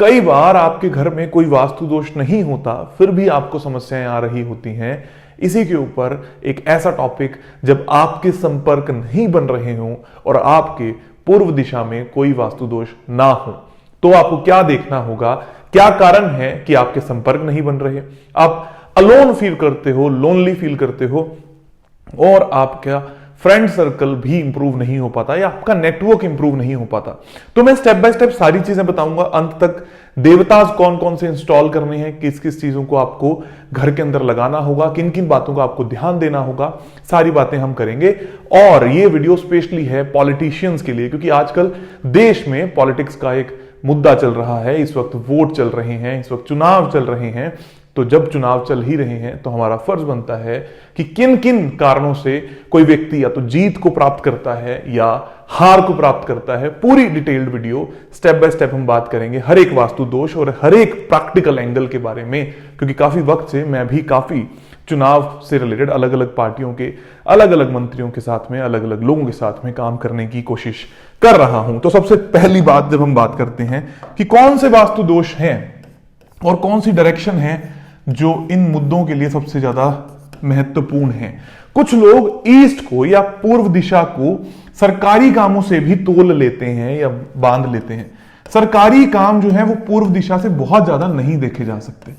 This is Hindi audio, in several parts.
कई बार आपके घर में कोई वास्तु दोष नहीं होता, फिर भी आपको समस्याएं आ रही होती हैं। इसी के ऊपर एक ऐसा टॉपिक, जब आपके संपर्क नहीं बन रहे हों और आपके पूर्व दिशा में कोई वास्तु दोष ना हो, तो आपको क्या देखना होगा, क्या कारण है कि आपके संपर्क नहीं बन रहे, आप अलोन फील करते हो, लोनली फील करते हो, और आपका फ्रेंड सर्कल भी इंप्रूव नहीं हो पाता या आपका नेटवर्क इंप्रूव नहीं हो पाता। तो मैं स्टेप बाय स्टेप सारी चीजें बताऊंगा अंत तक। देवताज कौन कौन से इंस्टॉल करने हैं, किस किस चीजों को आपको घर के अंदर लगाना होगा, किन किन बातों का आपको ध्यान देना होगा, सारी बातें हम करेंगे। और ये वीडियो स्पेशली है पॉलिटिशियंस के लिए, क्योंकि आजकल देश में पॉलिटिक्स का एक मुद्दा चल रहा है। इस वक्त वोट चल रहे हैं, इस वक्त चुनाव चल रहे हैं। तो जब चुनाव चल ही रहे हैं तो हमारा फर्ज बनता है कि किन किन कारणों से कोई व्यक्ति या तो जीत को प्राप्त करता है या हार को प्राप्त करता है। पूरी detailed video step by step हम बात करेंगे, हर एक वास्तु दोष और हर एक प्रैक्टिकल एंगल के बारे में, क्योंकि काफी वक्त से मैं भी काफी चुनाव से रिलेटेड अलग अलग पार्टियों के अलग अलग मंत्रियों के साथ में, अलग अलग लोगों के साथ में काम करने की कोशिश कर रहा हूं। तो सबसे पहली बात जब हम बात करते हैं कि कौन से वास्तु दोष हैं और कौन सी डायरेक्शन है जो इन मुद्दों के लिए सबसे ज्यादा महत्वपूर्ण है। कुछ लोग ईस्ट को या पूर्व दिशा को सरकारी कामों से भी तोल लेते हैं या बांध लेते हैं। सरकारी काम जो है वो पूर्व दिशा से बहुत ज्यादा नहीं देखे जा सकते,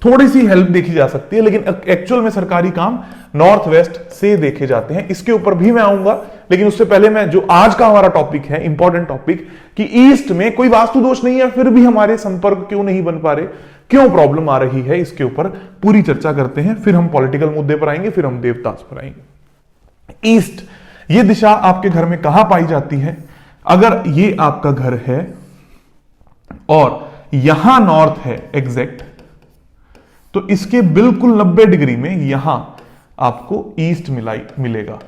थोड़ी सी हेल्प देखी जा सकती है, लेकिन एक्चुअल में सरकारी काम नॉर्थ वेस्ट से देखे जाते हैं। इसके ऊपर भी मैं आऊंगा, लेकिन उससे पहले मैं जो आज का हमारा टॉपिक है, इंपॉर्टेंट टॉपिक, कि ईस्ट में कोई वास्तु दोष नहीं है, फिर भी हमारे संपर्क क्यों नहीं बन पा रहे, क्यों प्रॉब्लम आ रही है, इसके ऊपर पूरी चर्चा करते हैं। फिर हम पॉलिटिकल मुद्दे पर आएंगे, फिर हम देवतास पर आएंगे। ईस्ट, ये दिशा आपके घर में कहां पाई जाती है? अगर ये आपका घर है और यहां नॉर्थ है एग्जैक्ट, तो इसके बिल्कुल 90 डिग्री में यहां आपको ईस्ट मिलेगा।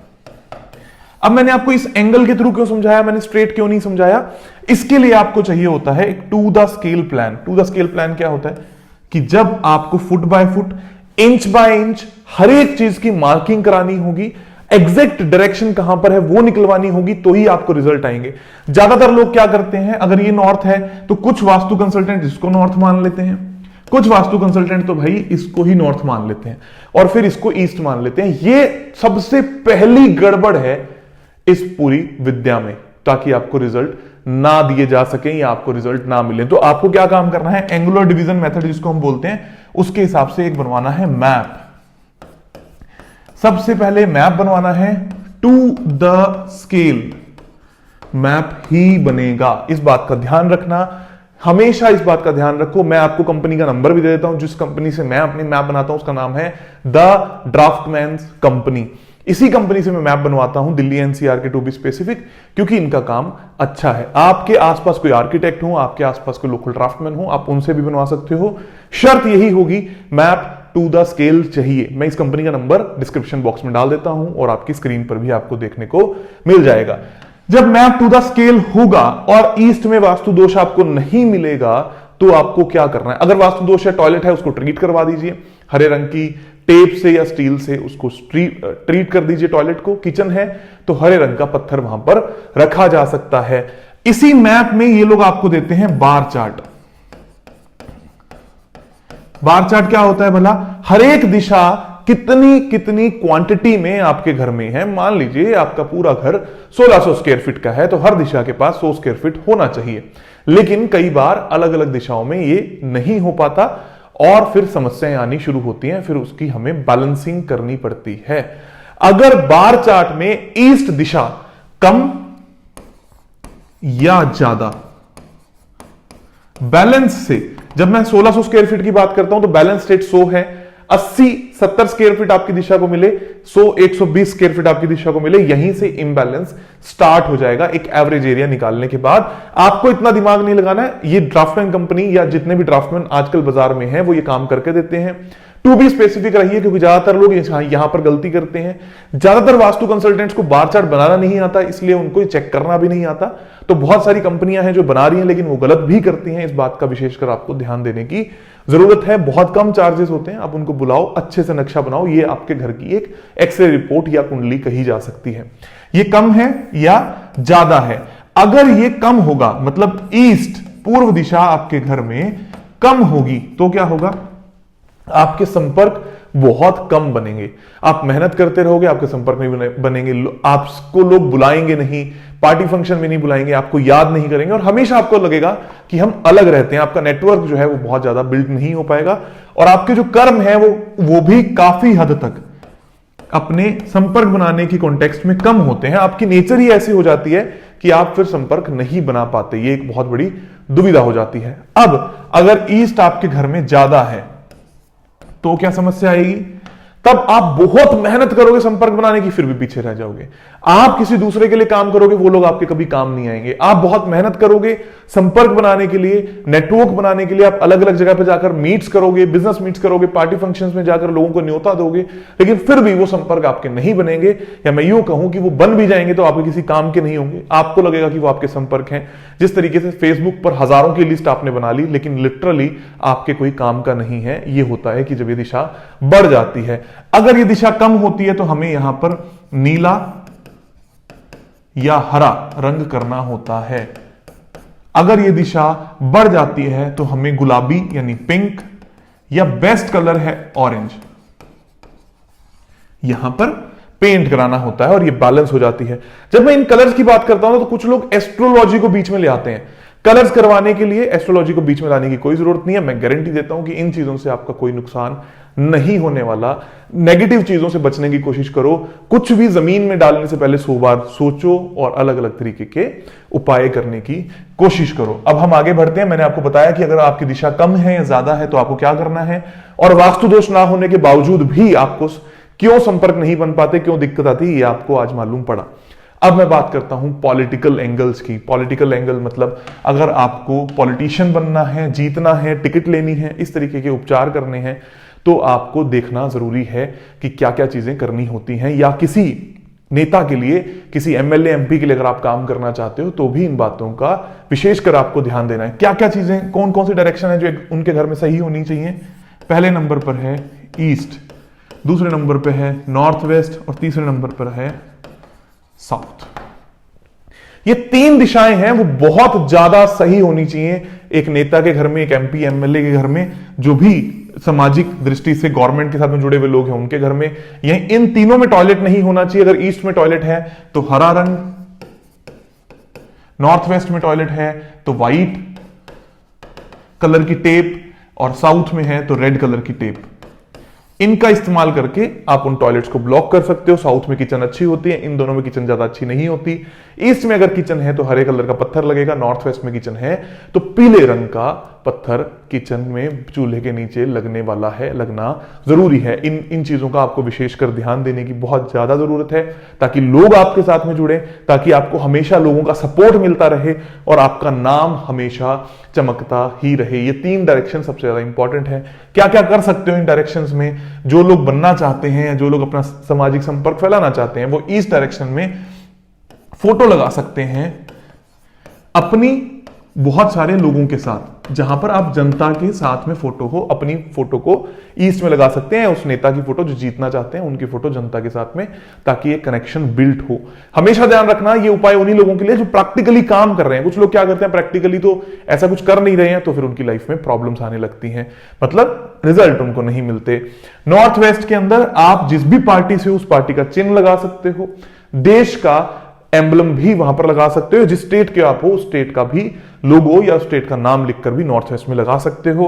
अब मैंने आपको इस एंगल के थ्रू क्यों समझाया, मैंने स्ट्रेट क्यों नहीं समझाया? इसके लिए आपको चाहिए होता है एक to the scale plan. To the scale plan क्या होता है कि जब आपको foot by foot, inch by inch हर एक चीज की मार्किंग करानी होगी, एग्जैक्ट डायरेक्शन कहां पर है वो निकलवानी होगी, तो ही आपको रिजल्ट आएंगे। ज्यादातर लोग क्या करते हैं, अगर ये नॉर्थ है तो कुछ वास्तु कंसल्टेंट इसको नॉर्थ मान लेते हैं, कुछ वास्तु कंसल्टेंट तो भाई इसको ही नॉर्थ मान लेते हैं और फिर इसको ईस्ट मान लेते हैं। ये सबसे पहली गड़बड़ है इस पूरी विद्या में, ताकि आपको रिजल्ट ना दिए जा सके या आपको रिजल्ट ना मिले। तो आपको क्या काम करना है, एंगुलर डिवीजन मेथड जिसको हम बोलते हैं, उसके हिसाब से एक बनवाना है मैप। सबसे पहले मैप बनवाना है टू द स्केल, मैप ही बनेगा। इस बात का ध्यान रखना, हमेशा इस बात का ध्यान रखो। मैं आपको कंपनी का नंबर भी दे देता हूं, जिस कंपनी से मैं अपनी मैप बनाता हूं उसका नाम है द ड्राफ्टमैन्स कंपनी। इसी कंपनी से मैं मैप बनवाता हूं, दिल्ली एनसीआर के, टू बी स्पेसिफिक, क्योंकि इनका काम अच्छा है। आपके आसपास कोई आर्किटेक्ट हो, आपके आसपास कोई लोकल ड्राफ्टमैन हो, आप उनसे भी बनवा सकते हो। शर्त यही होगी, मैप टू द स्केल चाहिए। मैं इस कंपनी का नंबर डिस्क्रिप्शन बॉक्स में डाल देता हूं और आपकी स्क्रीन पर भी आपको देखने को मिल जाएगा। जब मैप टू द स्केल होगा और ईस्ट में वास्तु दोष आपको नहीं मिलेगा, तो आपको क्या करना है? अगर वास्तु दोष है, टॉयलेट है, उसको ट्रीट करवा दीजिए हरे रंग की टेप से या स्टील से, उसको ट्रीट कर दीजिए टॉयलेट को। किचन है तो हरे रंग का पत्थर वहां पर रखा जा सकता है। इसी मैप में ये लोग आपको देते हैं बार चार्ट। बार चार्ट क्या होता है भला? हर एक दिशा कितनी कितनी क्वांटिटी में आपके घर में है। मान लीजिए आपका पूरा घर 1600 स्क्वायर फीट का है, तो हर दिशा के पास 100 स्क्वायर फीट होना चाहिए। लेकिन कई बार अलग अलग दिशाओं में ये नहीं हो पाता और फिर समस्याएं आनी शुरू होती हैं, फिर उसकी हमें बैलेंसिंग करनी पड़ती है। अगर बार चार्ट में ईस्ट दिशा कम या ज्यादा बैलेंस से, जब मैं 1600 स्क्वायर फीट की बात करता हूं तो बैलेंस स्टेट 100 है, 80-70 स्क्वायर फीट आपकी दिशा को मिले, 100-120 स्क्वायर फीट आपकी दिशा को मिले, यहीं से इम्बैलेंस स्टार्ट हो जाएगा। एक एवरेज एरिया निकालने के बाद आपको इतना दिमाग नहीं लगाना है। ये ड्राफ्टमैन कंपनी या जितने भी ड्राफ्टमैन आजकल बाजार में हैं वो ये काम करके देते हैं। टू बी स्पेसिफिक रहिए, क्योंकि ज्यादातर लोग यहां पर गलती करते हैं। ज्यादातर वास्तु कंसल्टेंट्स को बार चार्ट बनाना नहीं आता, इसलिए उनको चेक करना भी नहीं आता। तो बहुत सारी कंपनियां हैं जो बना रही हैं, लेकिन वो गलत भी करती हैं। इस बात का विशेषकर आपको ध्यान देने की जरूरत है। बहुत कम चार्जेस होते हैं, आप उनको बुलाओ, अच्छे से नक्शा बनाओ। ये आपके घर की एक एक्सरे रिपोर्ट या कुंडली कही जा सकती है। ये कम है या ज्यादा है? अगर ये कम होगा, मतलब ईस्ट पूर्व दिशा आपके घर में कम होगी तो क्या होगा, आपके संपर्क बहुत कम बनेंगे। आप मेहनत करते रहोगे, आपके संपर्क नहीं बनेंगे, आपको लोग बुलाएंगे नहीं, पार्टी फंक्शन में नहीं बुलाएंगे, आपको याद नहीं करेंगे और हमेशा आपको लगेगा कि हम अलग रहते हैं। आपका नेटवर्क जो है वो बहुत ज्यादा बिल्ड नहीं हो पाएगा और आपके जो कर्म है वो भी काफी हद तक अपने संपर्क बनाने की कॉन्टेक्स्ट में कम होते हैं। आपकी नेचर ही ऐसी हो जाती है कि आप फिर संपर्क नहीं बना पाते। ये एक बहुत बड़ी दुविधा हो जाती है। अब अगर ईस्ट आपके घर में ज्यादा है तो क्या समस्या आएगी, तब आप बहुत मेहनत करोगे संपर्क बनाने की, फिर भी पीछे रह जाओगे। आप किसी दूसरे के लिए काम करोगे, वो लोग आपके कभी काम नहीं आएंगे। आप बहुत मेहनत करोगे संपर्क बनाने के लिए, नेटवर्क बनाने के लिए, आप अलग अलग जगह पर जाकर मीट्स करोगे, बिजनेस मीट्स करोगे, पार्टी फंक्शंस में जाकर लोगों को न्योता दोगे, लेकिन फिर भी वो संपर्क आपके नहीं बनेंगे, या मैं यूं कहूं कि वो बन भी जाएंगे तो आपके किसी काम के नहीं होंगे। आपको लगेगा कि वो आपके संपर्क हैं। जिस तरीके से फेसबुक पर हजारों की लिस्ट आपने बना ली लेकिन लिटरली आपके कोई काम का नहीं है। ये होता है कि जब ये दिशा बढ़ जाती है। अगर ये दिशा कम होती है तो हमें यहां पर नीला या हरा रंग करना होता है। अगर ये दिशा बढ़ जाती है तो हमें गुलाबी यानी पिंक, या बेस्ट कलर है ऑरेंज, यहां पर पेंट कराना होता है और ये बैलेंस हो जाती है। जब मैं इन कलर्स की बात करता हूं तो कुछ लोग एस्ट्रोलॉजी को बीच में ले आते हैं। कलर्स करवाने के लिए एस्ट्रोलॉजी को बीच में लाने की कोई जरूरत नहीं है। मैं गारंटी देता हूं कि इन चीजों से आपका कोई नुकसान नहीं होने वाला। नेगेटिव चीजों से बचने की कोशिश करो। कुछ भी जमीन में डालने से पहले 100 बार सोचो और अलग अलग तरीके के उपाय करने की कोशिश करो। अब हम आगे बढ़ते हैं। मैंने आपको बताया कि अगर आपकी दिशा कम है या ज्यादा है तो आपको क्या करना है, और वास्तु दोष ना होने के बावजूद भी आपको क्यों संपर्क नहीं बन पाते, क्यों दिक्कत आती है, ये आपको आज मालूम पड़ा। अब मैं बात करता हूं पॉलिटिकल एंगल्स की। पॉलिटिकल एंगल मतलब अगर आपको पॉलिटिशियन बनना है, जीतना है, टिकट लेनी है, इस तरीके के उपचार करने हैं, तो आपको देखना जरूरी है कि क्या क्या चीजें करनी होती हैं। या किसी नेता के लिए, किसी एमएलए एमपी के लिए अगर आप काम करना चाहते हो तो भी इन बातों का विशेषकर आपको ध्यान देना है। क्या क्या चीजें, कौन कौन सी डायरेक्शन है जो उनके घर में सही होनी चाहिए। पहले नंबर पर है ईस्ट, दूसरे नंबर पर है नॉर्थ वेस्ट और तीसरे नंबर पर है साउथ। ये 3 दिशाएं हैं वो बहुत ज्यादा सही होनी चाहिए एक नेता के घर में, एक एमपी एमएलए के घर में, जो भी सामाजिक दृष्टि से गवर्नमेंट के साथ में जुड़े हुए लोग हैं उनके घर में। यही इन तीनों में टॉयलेट नहीं होना चाहिए। अगर ईस्ट में टॉयलेट है तो हरा रंग, नॉर्थ वेस्ट में टॉयलेट है तो व्हाइट कलर की टेप, और साउथ में है तो रेड कलर की टेप। इनका इस्तेमाल करके आप उन टॉयलेट्स को ब्लॉक कर सकते हो। साउथ में किचन अच्छी होती है, इन दोनों में किचन ज्यादा अच्छी नहीं होती। ईस्ट में अगर किचन है तो हरे कलर का पत्थर लगेगा, नॉर्थ वेस्ट में किचन है तो पीले रंग का पत्थर किचन में चूल्हे के नीचे लगने वाला है, लगना जरूरी है। इन चीजों का आपको विशेषकर ध्यान देने की बहुत ज्यादा जरूरत है ताकि लोग आपके साथ में जुड़े, ताकि आपको हमेशा लोगों का सपोर्ट मिलता रहे और आपका नाम हमेशा चमकता ही रहे। ये 3 डायरेक्शन सबसे ज्यादा इंपॉर्टेंट है। क्या क्या कर सकते हो इन डायरेक्शंस में? जो लोग बनना चाहते हैं या जो लोग अपना सामाजिक संपर्क फैलाना चाहते हैं वो ईस्ट डायरेक्शन में फोटो लगा सकते हैं अपनी बहुत सारे लोगों के साथ, जहां पर आप जनता के साथ में फोटो हो, अपनी फोटो को ईस्ट में लगा सकते हैं। उस नेता की फोटो जो जीतना चाहते हैं उनकी फोटो जनता के साथ में, ताकि एक कनेक्शन बिल्ड हो। हमेशा ध्यान रखना ये उपाय उन्हीं लोगों के लिए जो प्रैक्टिकली काम कर रहे हैं। कुछ लोग क्या करते हैं, प्रैक्टिकली तो ऐसा कुछ कर नहीं रहे हैं तो फिर उनकी लाइफ में प्रॉब्लम्स आने लगती हैं, मतलब रिजल्ट उनको नहीं मिलते। नॉर्थ वेस्ट के अंदर आप जिस भी पार्टी से उस पार्टी का चिन्ह लगा सकते हो, देश का एम्बलम भी वहां पर लगा सकते हो। जिस स्टेट के आप हो उस स्टेट का भी लोगो या स्टेट का नाम लिखकर भी नॉर्थ वेस्ट में लगा सकते हो।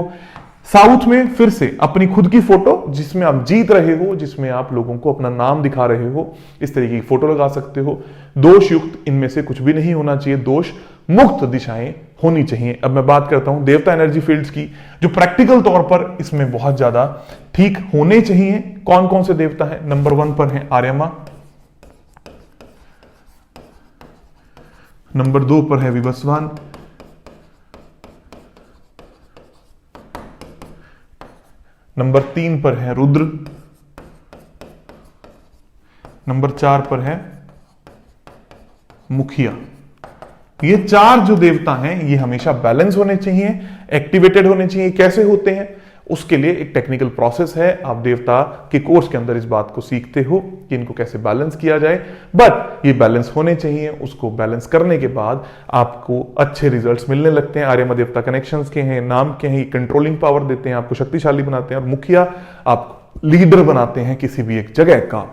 साउथ में फिर से अपनी खुद की फोटो जिसमें आप जीत रहे हो, जिसमें आप लोगों को अपना नाम दिखा रहे हो, इस तरीके की फोटो लगा सकते हो। दोष युक्त इनमें से कुछ भी नहीं होना चाहिए, दोष मुक्त दिशाएं होनी चाहिए। अब मैं बात करता हूं देवता एनर्जी फील्ड्स की, जो प्रैक्टिकल तौर पर इसमें बहुत ज्यादा ठीक होने चाहिए। कौन कौन से देवता है? नंबर 1 पर है आर्यमा, नंबर 2 पर है विवस्वान, नंबर 3 पर है रुद्र, नंबर 4 पर है मुखिया। ये 4 जो देवता हैं ये हमेशा बैलेंस होने चाहिए, एक्टिवेटेड होने चाहिए। कैसे होते हैं उसके लिए एक टेक्निकल प्रोसेस है, आप देवता के कोर्स के अंदर इस बात को सीखते हो कि इनको कैसे बैलेंस किया जाए, बट ये बैलेंस होने चाहिए। उसको बैलेंस करने के बाद आपको अच्छे रिजल्ट्स मिलने लगते हैं। आर्यमा देवता कनेक्शंस के हैं, नाम के हैं, कंट्रोलिंग पावर देते हैं, आपको शक्तिशाली बनाते हैं और मुखिया आप लीडर बनाते हैं किसी भी एक जगह का।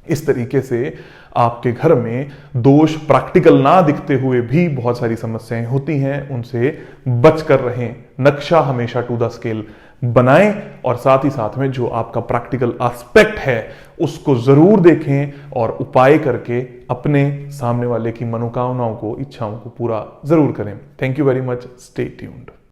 इस तरीके से आपके घर में दोष प्रैक्टिकल ना दिखते हुए भी बहुत सारी समस्याएं होती हैं, उनसे बचकर रहें। नक्शा हमेशा टू द स्केल बनाएं और साथ ही साथ में जो आपका प्रैक्टिकल एस्पेक्ट है उसको जरूर देखें और उपाय करके अपने सामने वाले की मनोकामनाओं को, इच्छाओं को पूरा जरूर करें। Thank you very much, stay tuned.